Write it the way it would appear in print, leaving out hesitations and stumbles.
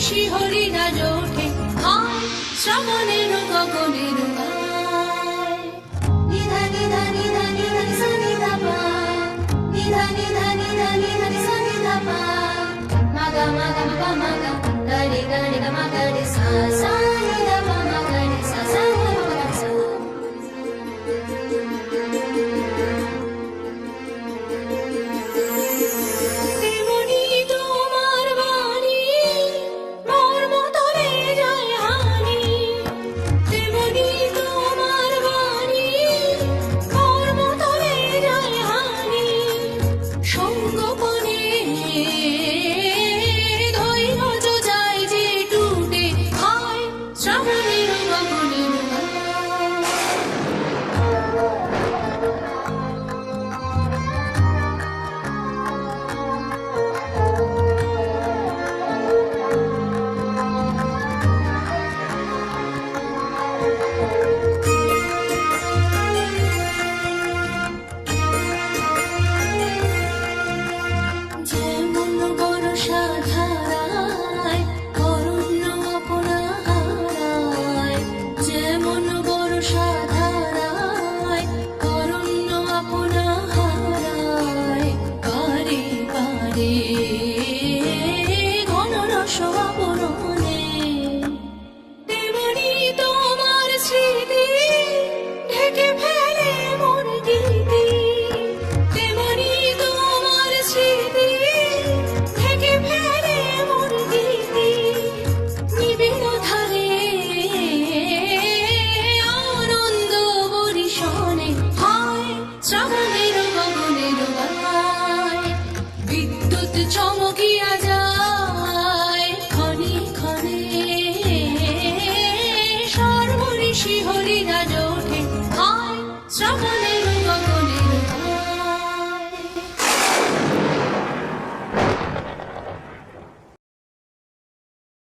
শিহরিণা জোঠে হায় শ্রাবণের গগনের গায়। Nida Nida Nida Nida সা নিধা পা, নিধা নিধা নিধা নিধা সা নিধা পা, মাগা মাগা মাগা মাগা গা রে মা গা রে সা সা